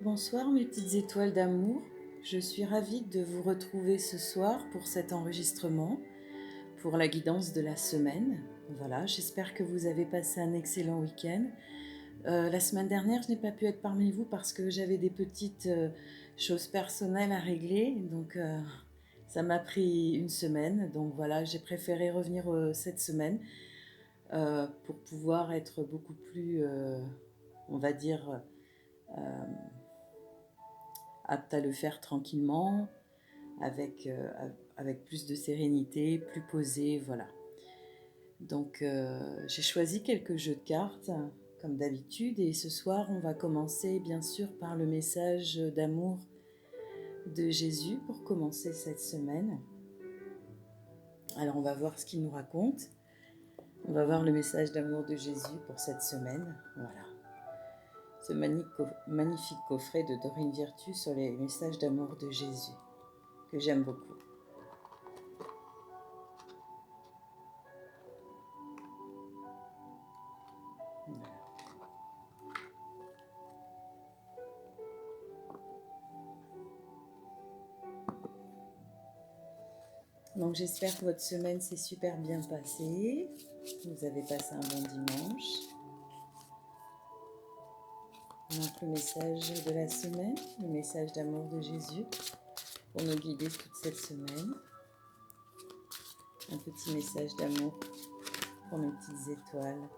Bonsoir mes petites étoiles d'amour, je suis ravie de vous retrouver ce soir pour cet enregistrement, pour la guidance de la semaine. Voilà, j'espère que vous avez passé un excellent week-end. La semaine dernière, je n'ai pas pu être parmi vous parce que j'avais des petites choses personnelles à régler, donc ça m'a pris une semaine. Donc voilà, j'ai préféré revenir cette semaine pour pouvoir être beaucoup plus, on va dire, apte à le faire tranquillement, avec plus de sérénité, plus posé, voilà. Donc j'ai choisi quelques jeux de cartes, comme d'habitude, et ce soir on va commencer bien sûr par le message d'amour de Jésus pour commencer cette semaine. Alors on va voir ce qu'il nous raconte. On va voir le message d'amour de Jésus pour cette semaine. Voilà. Ce magnifique coffret de Dorine Virtue sur les messages d'amour de Jésus, que j'aime beaucoup. Voilà. Donc j'espère que votre semaine s'est super bien passée. Vous avez passé un bon dimanche. Donc le message de la semaine, le message d'amour de Jésus pour nous guider toute cette semaine. Un petit message d'amour pour nos petites étoiles.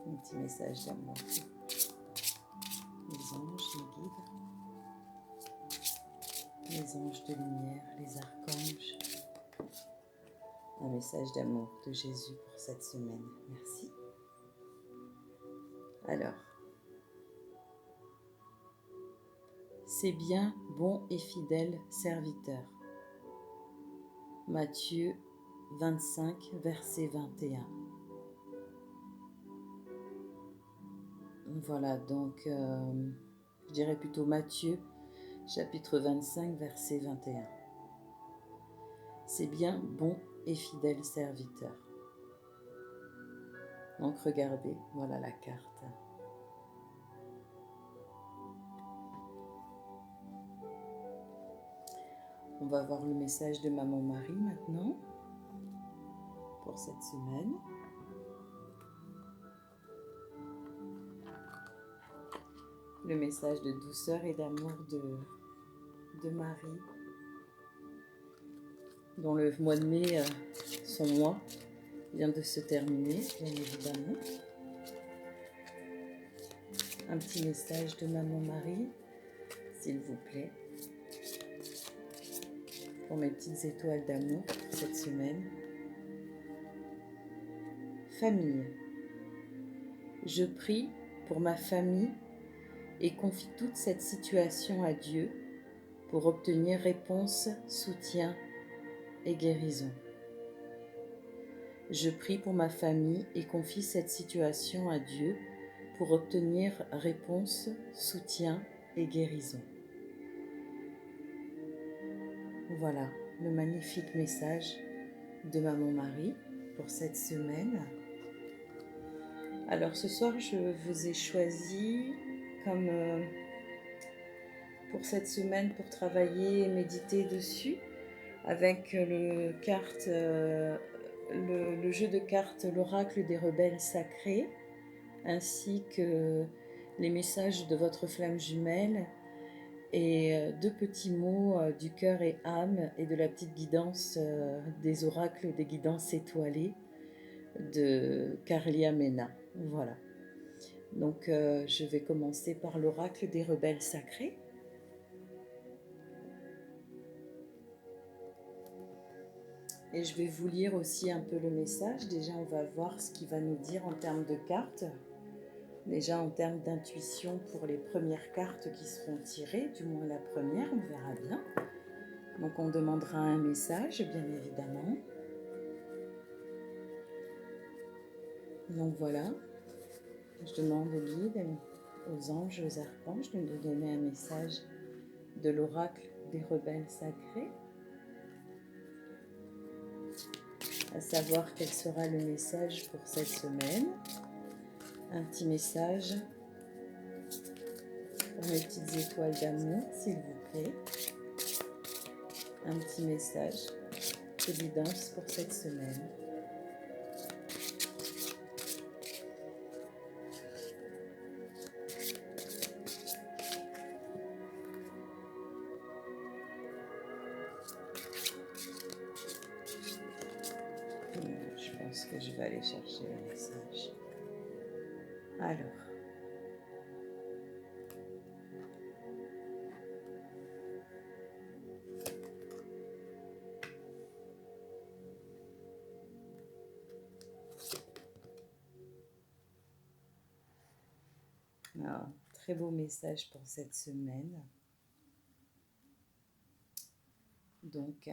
Un petit message d'amour. Les anges nous guident. Les anges de lumière, les archanges. Un message d'amour de Jésus pour cette semaine. Merci. Alors, c'est bien, bon et fidèle serviteur. Matthieu 25, verset 21. Voilà, donc je dirais plutôt Matthieu, chapitre 25, verset 21. C'est bien, bon et fidèle serviteur. Donc regardez, voilà la carte. On va voir le message de Maman Marie maintenant, pour cette semaine. Le message de douceur et d'amour de Marie, dont le mois de mai, son mois, vient de se terminer, bien évidemment. Un petit message de Maman Marie, s'il vous plaît, pour mes petites étoiles d'amour pour cette semaine. Famille. Je prie pour ma famille et confie toute cette situation à Dieu pour obtenir réponse, soutien et guérison. Je prie pour ma famille et confie cette situation à Dieu pour obtenir réponse, soutien et guérison. Voilà le magnifique message de Maman Marie pour cette semaine. Alors ce soir, je vous ai choisi comme pour cette semaine pour travailler et méditer dessus avec le jeu de cartes l'oracle des rebelles sacrés, ainsi que les messages de votre flamme jumelle et deux petits mots du cœur et âme et de la petite guidance des oracles des guidances étoilées de Carlia Mena. Voilà. Donc je vais commencer par l'oracle des rebelles sacrés. Et je vais vous lire aussi un peu le message. Déjà, on va voir ce qu'il va nous dire en termes de cartes. Déjà, en termes d'intuition pour les premières cartes qui seront tirées, du moins la première, on verra bien. Donc, on demandera un message, bien évidemment. Donc, voilà. Je demande aux guides, aux anges, aux archanges de nous donner un message de l'oracle des rebelles sacrés. À savoir quel sera le message pour cette semaine. Un petit message pour mes petites étoiles d'amour, s'il vous plaît. Un petit message de guidance pour cette semaine. Je pense que je vais aller chercher le message. Alors. Ah, très beau message pour cette semaine. Donc,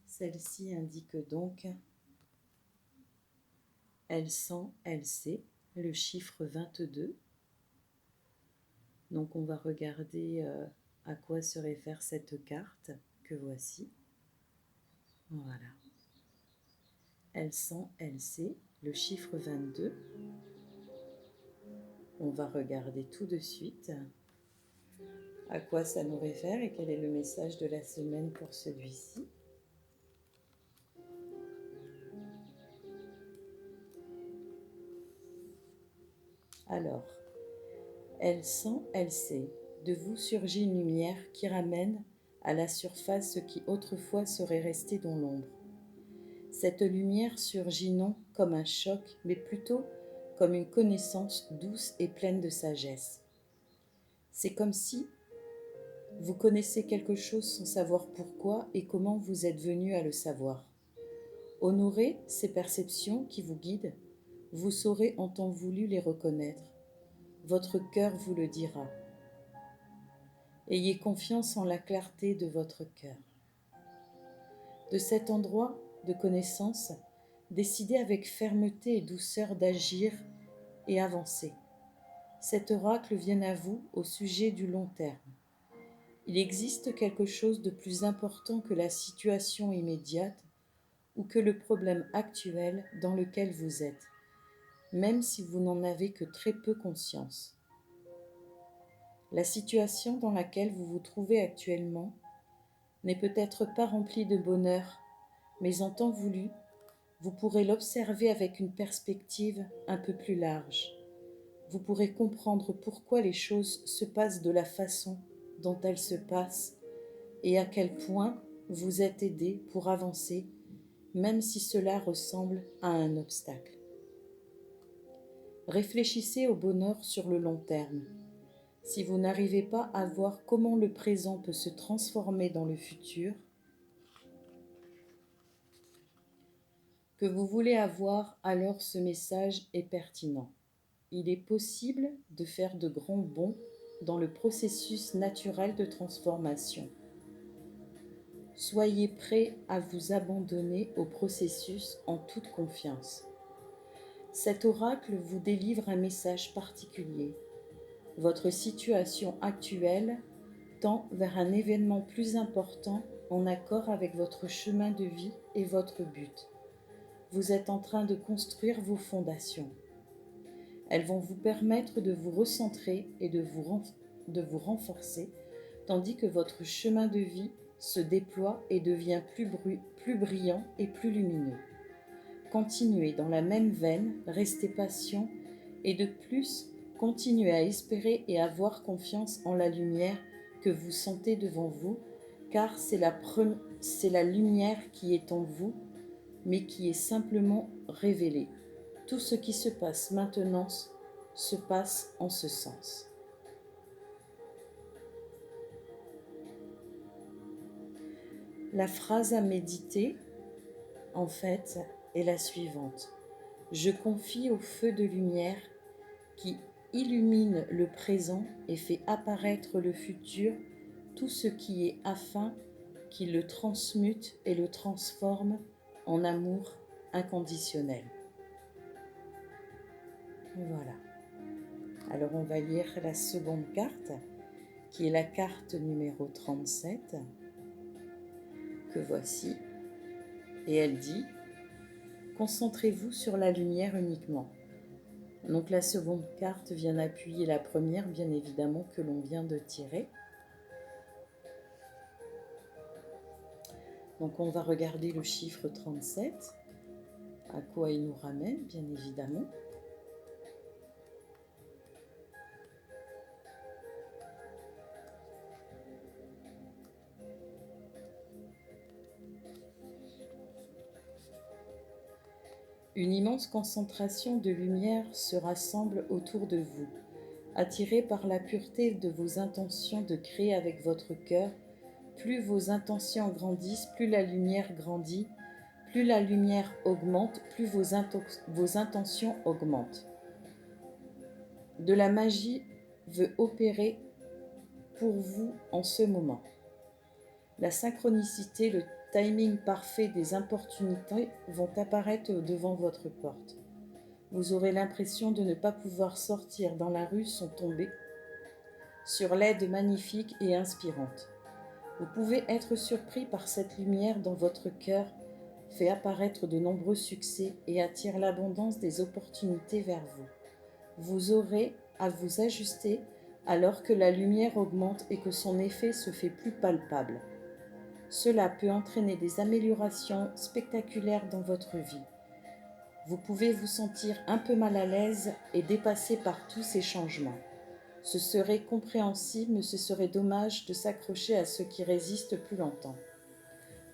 celle-ci indique donc, elle sent, elle sait, le chiffre 22. Donc, on va regarder à quoi se réfère cette carte que voici. Voilà. Elle sent, elle sait, le chiffre 22. On va regarder tout de suite à quoi ça nous réfère et quel est le message de la semaine pour celui-ci. Alors, elle sent, elle sait, de vous surgit une lumière qui ramène à la surface ce qui autrefois serait resté dans l'ombre. Cette lumière surgit non comme un choc, mais plutôt comme une connaissance douce et pleine de sagesse. C'est comme si vous connaissez quelque chose sans savoir pourquoi et comment vous êtes venu à le savoir. Honorez ces perceptions qui vous guident, vous saurez en temps voulu les reconnaître. Votre cœur vous le dira. Ayez confiance en la clarté de votre cœur. De cet endroit de connaissance, décidez avec fermeté et douceur d'agir et avancer. Cet oracle vient à vous au sujet du long terme. Il existe quelque chose de plus important que la situation immédiate ou que le problème actuel dans lequel vous êtes, même si vous n'en avez que très peu conscience. La situation dans laquelle vous vous trouvez actuellement n'est peut-être pas remplie de bonheur, mais en temps voulu, vous pourrez l'observer avec une perspective un peu plus large. Vous pourrez comprendre pourquoi les choses se passent de la façon dont elles se passent et à quel point vous êtes aidé pour avancer, même si cela ressemble à un obstacle. Réfléchissez au bonheur sur le long terme. Si vous n'arrivez pas à voir comment le présent peut se transformer dans le futur que vous voulez avoir, alors ce message est pertinent. Il est possible de faire de grands bonds dans le processus naturel de transformation. Soyez prêts à vous abandonner au processus en toute confiance. Cet oracle vous délivre un message particulier. Votre situation actuelle tend vers un événement plus important en accord avec votre chemin de vie et votre but. Vous êtes en train de construire vos fondations. Elles vont vous permettre de vous recentrer et de vous renforcer, tandis que votre chemin de vie se déploie et devient plus brillant et plus lumineux. Continuez dans la même veine, restez patient et de plus, continuez à espérer et à avoir confiance en la lumière que vous sentez devant vous, car c'est la lumière qui est en vous, mais qui est simplement révélée. Tout ce qui se passe maintenant se passe en ce sens. La phrase à méditer, en fait, est la suivante. Je confie au feu de lumière qui illumine le présent et fait apparaître le futur tout ce qui est afin qu'il le transmute et le transforme en amour inconditionnel. Voilà. Alors on va lire la seconde carte, qui est la carte numéro 37, que voici. Et elle dit Concentrez-vous sur la lumière uniquement. Donc la seconde carte vient appuyer la première, bien évidemment, que l'on vient de tirer. Donc on va regarder le chiffre 37, à quoi il nous ramène, bien évidemment. Une immense concentration de lumière se rassemble autour de vous. Attiré par la pureté de vos intentions de créer avec votre cœur, plus vos intentions grandissent, plus la lumière grandit, plus la lumière augmente, plus vos intentions augmentent. De la magie veut opérer pour vous en ce moment. La synchronicité, le timing parfait des opportunités vont apparaître devant votre porte. Vous aurez l'impression de ne pas pouvoir sortir dans la rue sans tomber sur l'aide magnifique et inspirante. Vous pouvez être surpris par cette lumière dans votre cœur, fait apparaître de nombreux succès et attire l'abondance des opportunités vers vous. Vous aurez à vous ajuster alors que la lumière augmente et que son effet se fait plus palpable. Cela peut entraîner des améliorations spectaculaires dans votre vie. Vous pouvez vous sentir un peu mal à l'aise et dépassé par tous ces changements. Ce serait compréhensible, mais ce serait dommage de s'accrocher à ce qui résiste plus longtemps.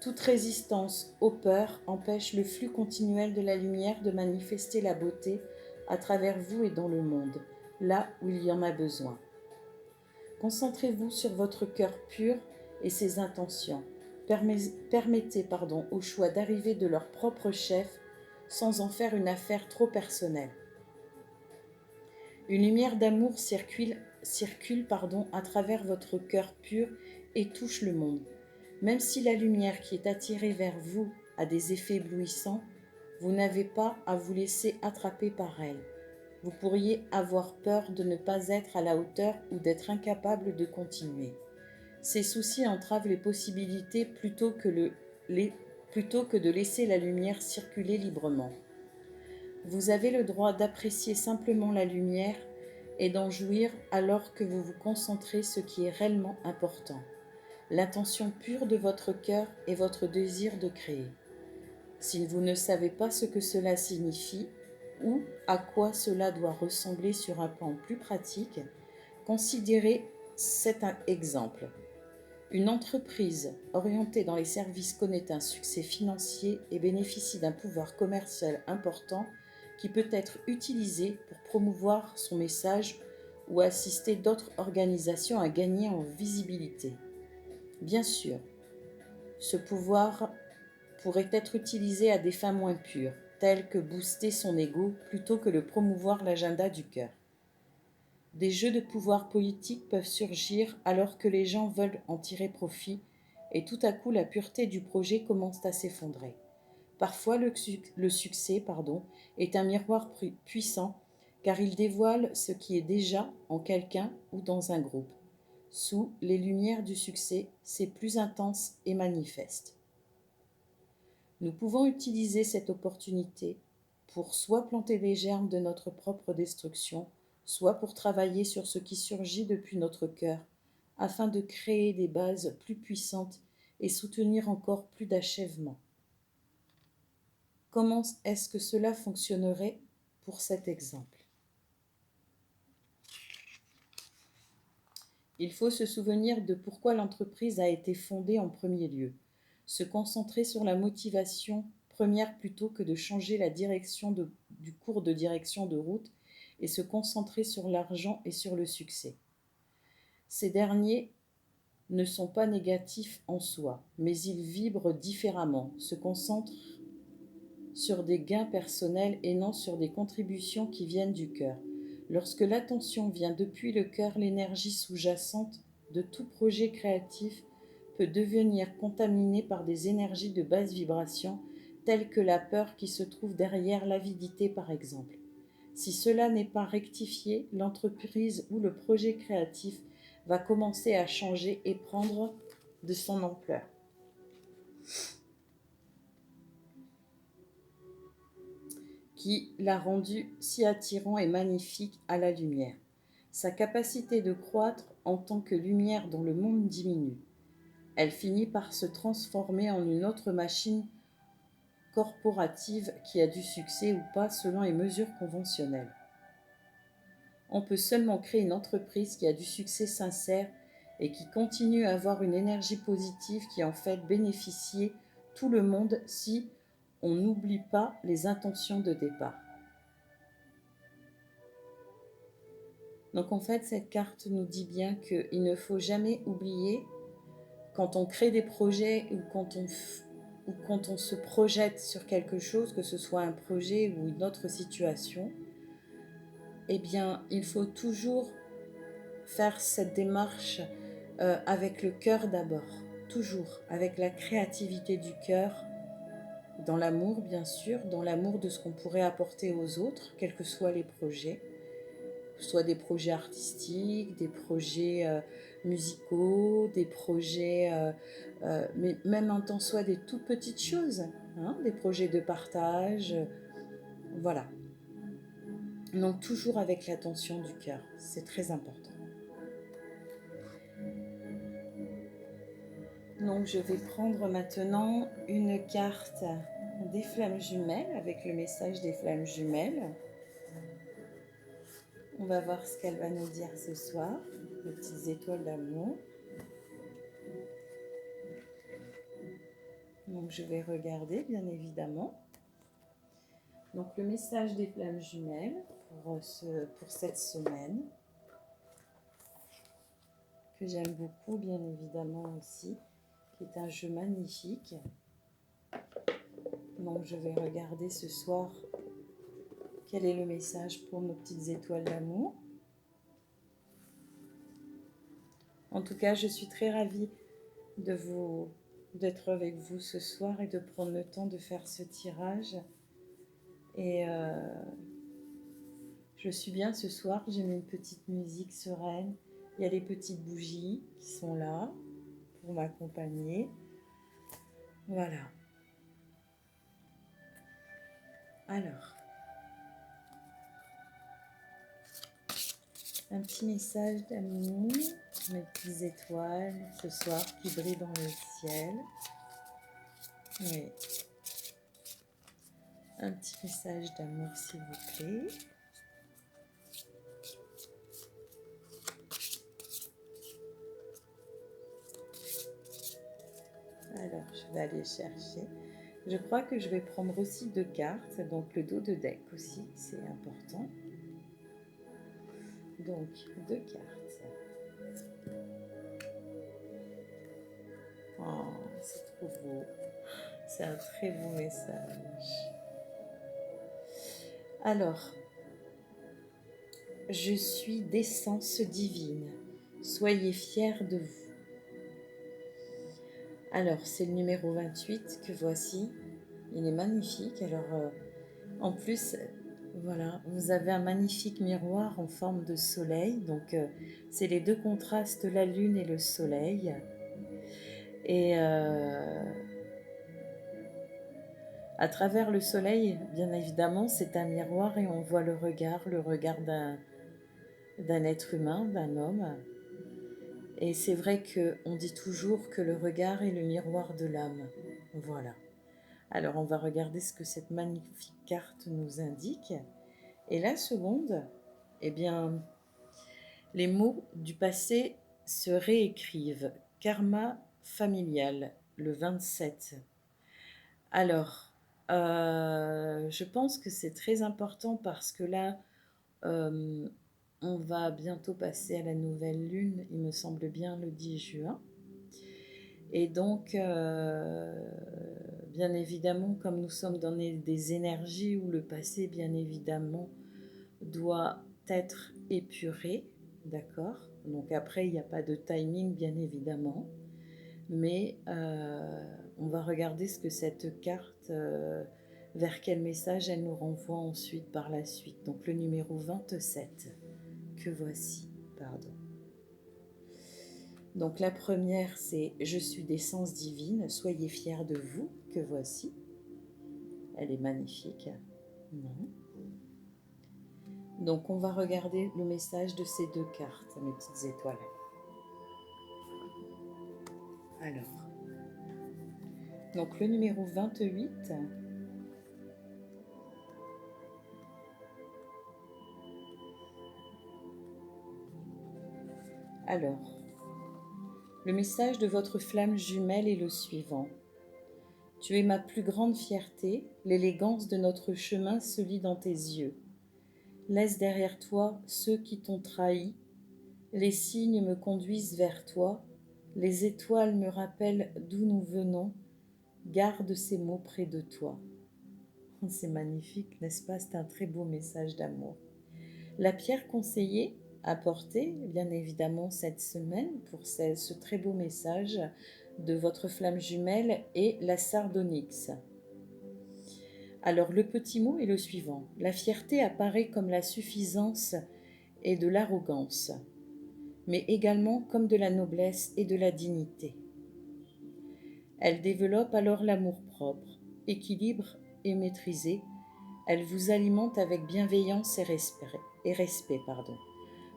Toute résistance aux peurs empêche le flux continuel de la lumière de manifester la beauté à travers vous et dans le monde, là où il y en a besoin. Concentrez-vous sur votre cœur pur et ses intentions. Permettez au choix d'arriver de leur propre chef sans en faire une affaire trop personnelle. Une lumière d'amour circule à travers votre cœur pur et touche le monde. Même si la lumière qui est attirée vers vous a des effets éblouissants, vous n'avez pas à vous laisser attraper par elle. Vous pourriez avoir peur de ne pas être à la hauteur ou d'être incapable de continuer. Ces soucis entravent les possibilités plutôt que de laisser la lumière circuler librement. Vous avez le droit d'apprécier simplement la lumière et d'en jouir alors que vous vous concentrez sur ce qui est réellement important, l'intention pure de votre cœur et votre désir de créer. Si vous ne savez pas ce que cela signifie ou à quoi cela doit ressembler sur un plan plus pratique, considérez cet exemple. Une entreprise orientée dans les services connaît un succès financier et bénéficie d'un pouvoir commercial important qui peut être utilisé pour promouvoir son message ou assister d'autres organisations à gagner en visibilité. Bien sûr, ce pouvoir pourrait être utilisé à des fins moins pures, telles que booster son ego plutôt que de promouvoir l'agenda du cœur. Des jeux de pouvoir politique peuvent surgir alors que les gens veulent en tirer profit et tout à coup la pureté du projet commence à s'effondrer. Parfois le succès est un miroir puissant car il dévoile ce qui est déjà en quelqu'un ou dans un groupe. Sous les lumières du succès, c'est plus intense et manifeste. Nous pouvons utiliser cette opportunité pour soit planter les germes de notre propre destruction, soit pour travailler sur ce qui surgit depuis notre cœur, afin de créer des bases plus puissantes et soutenir encore plus d'achèvements. Comment est-ce que cela fonctionnerait pour cet exemple ? Il faut se souvenir de pourquoi l'entreprise a été fondée en premier lieu. Se concentrer sur la motivation première plutôt que de changer la direction du cours de direction de route et se concentrer sur l'argent et sur le succès. Ces derniers ne sont pas négatifs en soi, mais ils vibrent différemment, se concentrent sur des gains personnels et non sur des contributions qui viennent du cœur. Lorsque l'attention vient depuis le cœur, l'énergie sous-jacente de tout projet créatif peut devenir contaminée par des énergies de basse vibration, telles que la peur qui se trouve derrière l'avidité par exemple. Si cela n'est pas rectifié, l'entreprise ou le projet créatif va commencer à changer et prendre de son ampleur. qui l'a rendu si attirant et magnifique à la lumière. Sa capacité de croître en tant que lumière dans le monde diminue. Elle finit par se transformer en une autre machine corporative qui a du succès ou pas selon les mesures conventionnelles. On peut seulement créer une entreprise qui a du succès sincère et qui continue à avoir une énergie positive qui en fait bénéficier tout le monde si on n'oublie pas les intentions de départ. Donc en fait, cette carte nous dit bien qu'il ne faut jamais oublier, quand on crée des projets ou quand on se projette sur quelque chose, que ce soit un projet ou une autre situation, eh bien, il faut toujours faire cette démarche avec le cœur d'abord, toujours avec la créativité du cœur, dans l'amour bien sûr, dans l'amour de ce qu'on pourrait apporter aux autres, quels que soient les projets, que ce soit des projets artistiques, des projets musicaux, des projets, mais même en tant soit des toutes petites choses, hein, des projets de partage, voilà. Donc toujours avec l'attention du cœur, c'est très important. Donc je vais prendre maintenant une carte des flammes jumelles avec le message des flammes jumelles. On va voir ce qu'elle va nous dire ce soir, les petites étoiles d'amour. Donc je vais regarder bien évidemment. Donc le message des flammes jumelles pour cette semaine, que j'aime beaucoup bien évidemment aussi, qui est un jeu magnifique. Donc je vais regarder ce soir quel est le message pour nos petites étoiles d'amour. En tout cas, je suis très ravie d'être avec vous ce soir et de prendre le temps de faire ce tirage. Et je suis bien ce soir, j'ai mis une petite musique sereine. Il y a les petites bougies qui sont là pour m'accompagner. Voilà. Alors, un petit message d'amour, mes petites étoiles ce soir qui brillent dans le ciel. Oui. Un petit message d'amour s'il vous plaît. Alors, je vais aller chercher. Je crois que je vais prendre aussi 2 cartes, donc le dos de deck aussi, c'est important. Donc, 2 cartes. Oh, c'est trop beau. C'est un très beau message. Alors, je suis d'essence divine. Soyez fiers de vous. Alors, c'est le numéro 28 que voici. Il est magnifique. Alors, en plus, voilà, vous avez un magnifique miroir en forme de soleil. Donc, c'est les 2 contrastes, la lune et le soleil. Et à travers le soleil, bien évidemment, c'est un miroir et on voit le regard d'un être humain, d'un homme. Et c'est vrai qu'on dit toujours que le regard est le miroir de l'âme. Voilà. Alors, on va regarder ce que cette magnifique carte nous indique. Et la seconde, eh bien, les mots du passé se réécrivent. Karma familial, le 27. Alors, je pense que c'est très important parce que là, on va bientôt passer à la nouvelle lune, il me semble bien le 10 juin. Et donc, bien évidemment, comme nous sommes dans des énergies où le passé, bien évidemment, doit être épuré, d'accord? Donc après, il n'y a pas de timing, bien évidemment. Mais on va regarder ce que cette carte, vers quel message elle nous renvoie ensuite par la suite. Donc le numéro 27, que voici, pardon. Donc la première, c'est « Je suis d'essence divine, soyez fiers de vous », que voici. Elle est magnifique. Non. Donc on va regarder le message de ces deux cartes, mes petites étoiles. Alors, donc le numéro 28, alors, le message de votre flamme jumelle est le suivant. Tu es ma plus grande fierté, l'élégance de notre chemin se lit dans tes yeux. Laisse derrière toi ceux qui t'ont trahi, les signes me conduisent vers toi, les étoiles me rappellent d'où nous venons, garde ces mots près de toi. C'est magnifique, n'est-ce pas? C'est un très beau message d'amour. La pierre conseillée à porter, bien évidemment, cette semaine pour ce très beau message de votre flamme jumelle est la sardonyx. Alors, le petit mot est le suivant. La fierté apparaît comme la suffisance et de l'arrogance, mais également comme de la noblesse et de la dignité. Elle développe alors l'amour-propre, équilibre et maîtrisé. Elle vous alimente avec bienveillance et respect.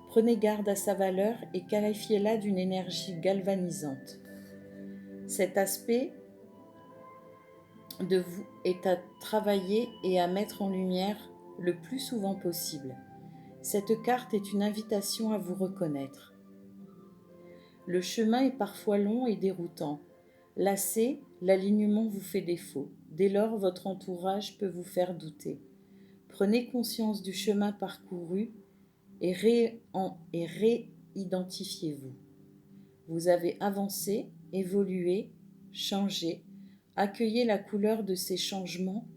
Prenez garde à sa valeur et qualifiez-la d'une énergie galvanisante. Cet aspect de vous est à travailler et à mettre en lumière le plus souvent possible. Cette carte est une invitation à vous reconnaître. Le chemin est parfois long et déroutant. Lassé, l'alignement vous fait défaut. Dès lors, votre entourage peut vous faire douter. Prenez conscience du chemin parcouru et réidentifiez-vous. Vous avez avancé, évolué, changé. Accueillez la couleur de ces changements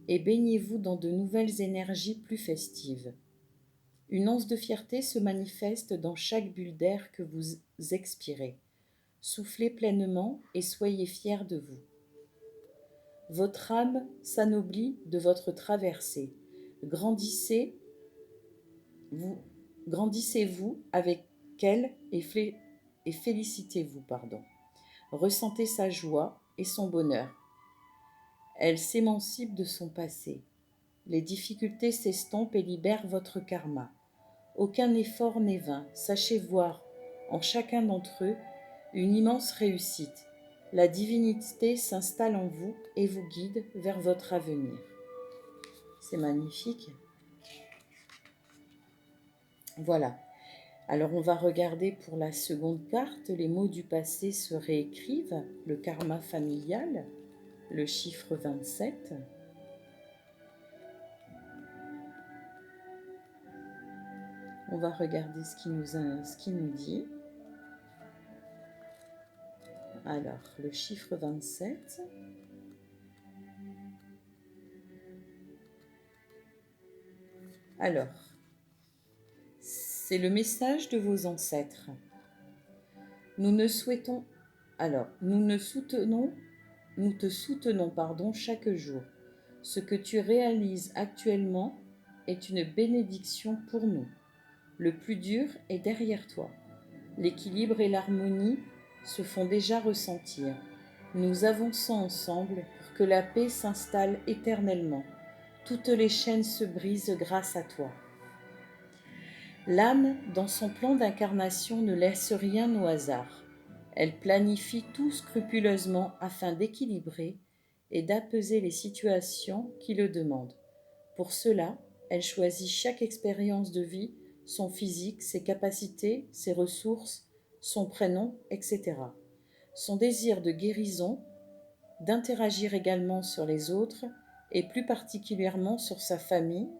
et baignez-vous dans de nouvelles énergies plus festives. Une once de fierté se manifeste dans chaque bulle d'air que vous expirez. Soufflez pleinement et soyez fiers de vous. Votre âme s'anoblit de votre traversée. Grandissez-vous avec elle et félicitez-vous. Ressentez sa joie et son bonheur. Elle s'émancipe de son passé. Les difficultés s'estompent et libèrent votre karma. Aucun effort n'est vain. Sachez voir en chacun d'entre eux une immense réussite. La divinité s'installe en vous et vous guide vers votre avenir. C'est magnifique. Voilà. Alors on va regarder pour la seconde carte. Les mots du passé se réécrivent. Le karma familial, le chiffre 27. On va regarder ce qui nous dit. Alors, le chiffre 27. Alors, c'est le message de vos ancêtres. Nous te soutenons, chaque jour. Ce que tu réalises actuellement est une bénédiction pour nous. Le plus dur est derrière toi. L'équilibre et l'harmonie se font déjà ressentir. Nous avançons ensemble pour que la paix s'installe éternellement. Toutes les chaînes se brisent grâce à toi. L'âme, dans son plan d'incarnation, ne laisse rien au hasard. Elle planifie tout scrupuleusement afin d'équilibrer et d'apaiser les situations qui le demandent. Pour cela, elle choisit chaque expérience de vie, son physique, ses capacités, ses ressources, son prénom, etc. Son désir de guérison, d'interagir également sur les autres et plus particulièrement sur sa famille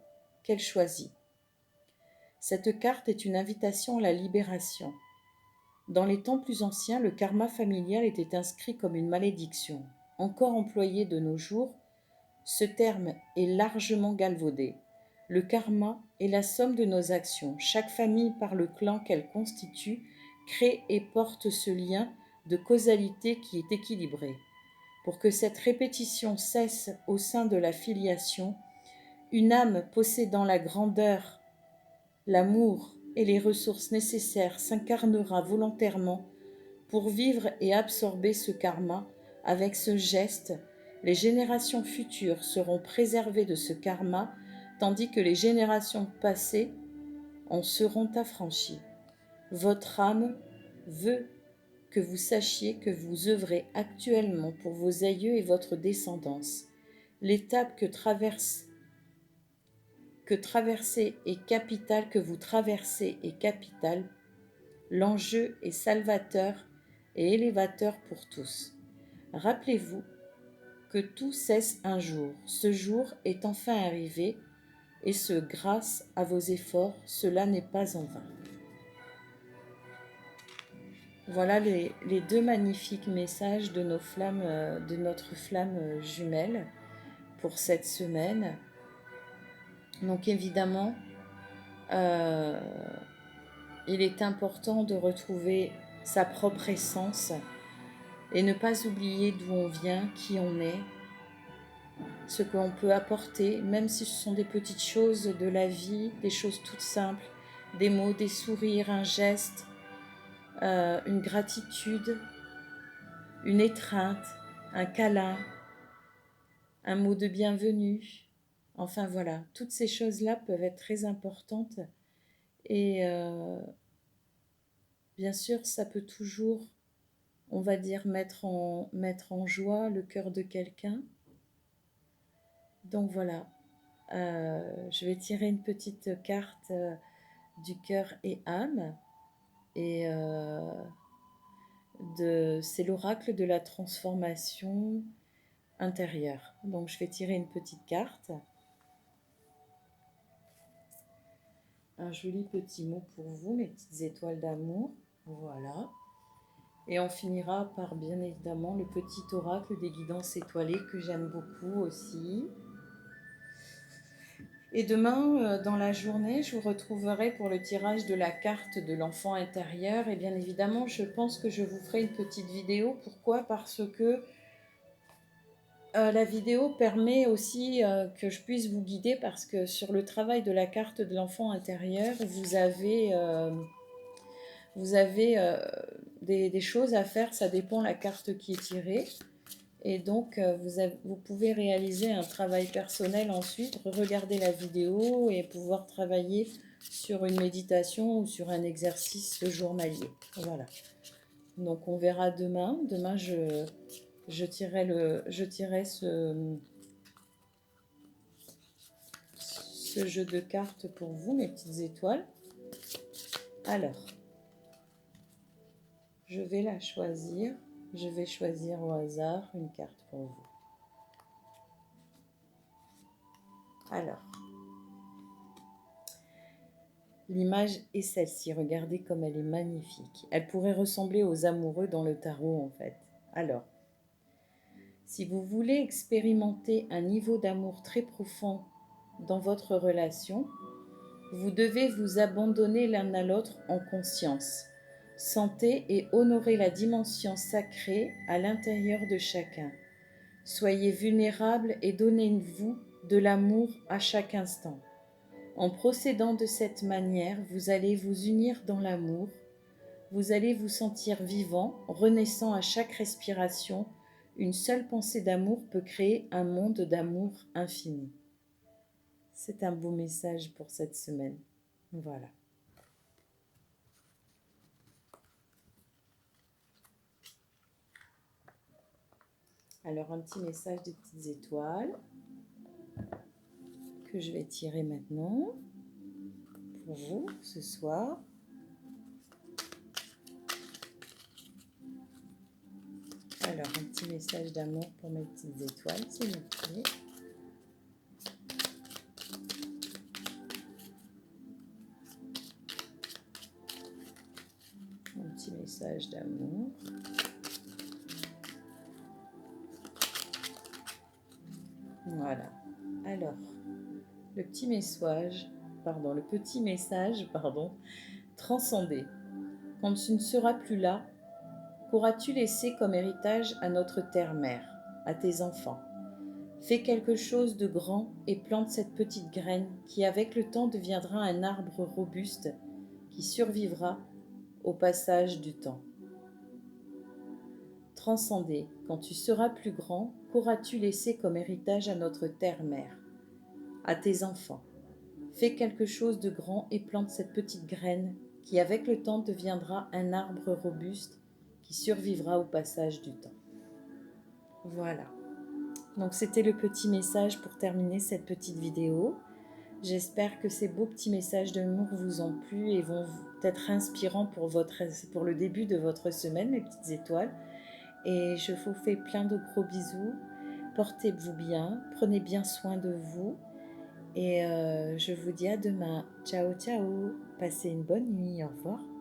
qu'elle choisit. Cette carte est une invitation à la libération. Dans les temps plus anciens, le karma familial était inscrit comme une malédiction. Encore employé de nos jours, ce terme est largement galvaudé. Le karma est la somme de nos actions. Chaque famille, par le clan qu'elle constitue, crée et porte ce lien de causalité qui est équilibré. Pour que cette répétition cesse au sein de la filiation, une âme possédant la grandeur, l'amour et les ressources nécessaires s'incarnera volontairement pour vivre et absorber ce karma avec ce geste Les générations futures seront préservées de ce karma, tandis que les générations passées en seront affranchies. Votre âme veut que vous sachiez que vous œuvrez actuellement pour vos aïeux et votre descendance. L'étape que vous traversez est capitale. L'enjeu est salvateur et élévateur pour tous. Rappelez-vous que tout cesse un jour. Ce jour est enfin arrivé, et ce grâce à vos efforts, cela n'est pas en vain. Voilà les deux magnifiques messages de notre flamme jumelle pour cette semaine. Donc évidemment, il est important de retrouver sa propre essence et ne pas oublier d'où on vient, qui on est, ce qu'on peut apporter, même si ce sont des petites choses de la vie, des choses toutes simples, des mots, des sourires, un geste, une gratitude, une étreinte, un câlin, un mot de bienvenue. Enfin voilà, toutes ces choses-là peuvent être très importantes et bien sûr, ça peut toujours, on va dire, mettre en joie le cœur de quelqu'un. Donc voilà, je vais tirer une petite carte du cœur et âme. Et c'est l'oracle de la transformation intérieure. Donc je vais tirer une petite carte. Un joli petit mot pour vous, mes petites étoiles d'amour. Voilà. Et on finira par, bien évidemment, le petit oracle des guidances étoilées que j'aime beaucoup aussi. Et demain, dans la journée, je vous retrouverai pour le tirage de la carte de l'enfant intérieur. Et bien évidemment, je pense que je vous ferai une petite vidéo. Pourquoi ? Parce que la vidéo permet aussi que je puisse vous guider, parce que sur le travail de la carte de l'enfant intérieur, vous avez des choses à faire. Ça dépend de la carte qui est tirée. Et donc, vous pouvez réaliser un travail personnel ensuite, regarder la vidéo et pouvoir travailler sur une méditation ou sur un exercice journalier. Voilà. Donc, on verra demain. Demain, je tirerai ce jeu de cartes pour vous, mes petites étoiles. Alors, je vais la choisir. Je vais choisir au hasard une carte pour vous. Alors, l'image est celle-ci. Regardez comme elle est magnifique. Elle pourrait ressembler aux amoureux dans le tarot, en fait. Alors, si vous voulez expérimenter un niveau d'amour très profond dans votre relation, vous devez vous abandonner l'un à l'autre en conscience. Sentez et honorez la dimension sacrée à l'intérieur de chacun. Soyez vulnérable et donnez-vous de l'amour à chaque instant. En procédant de cette manière, vous allez vous unir dans l'amour. Vous allez vous sentir vivant, renaissant à chaque respiration. Une seule pensée d'amour peut créer un monde d'amour infini. C'est un beau message pour cette semaine. Voilà. Alors, un petit message des petites étoiles que je vais tirer maintenant pour vous ce soir. Alors, un petit message d'amour pour mes petites étoiles, s'il vous plaît. Un petit message d'amour. Voilà. Alors, le petit message, transcender. Quand tu ne seras plus là, qu'auras-tu laissé comme héritage à notre terre-mère, à tes enfants ? Fais quelque chose de grand et plante cette petite graine qui, avec le temps, deviendra un arbre robuste qui survivra au passage du temps. Transcender. Quand tu seras plus grand, qu'auras-tu laissé comme héritage à notre terre-mère, à tes enfants? Fais quelque chose de grand et plante cette petite graine qui, avec le temps, deviendra un arbre robuste qui survivra au passage du temps. Voilà. Donc c'était le petit message pour terminer cette petite vidéo. J'espère que ces beaux petits messages d'amour vous ont plu et vont être inspirants pour le début de votre semaine, mes petites étoiles. Et je vous fais plein de gros bisous. Portez-vous bien, prenez bien soin de vous. Et je vous dis à demain. Ciao, ciao. Passez une bonne nuit. Au revoir.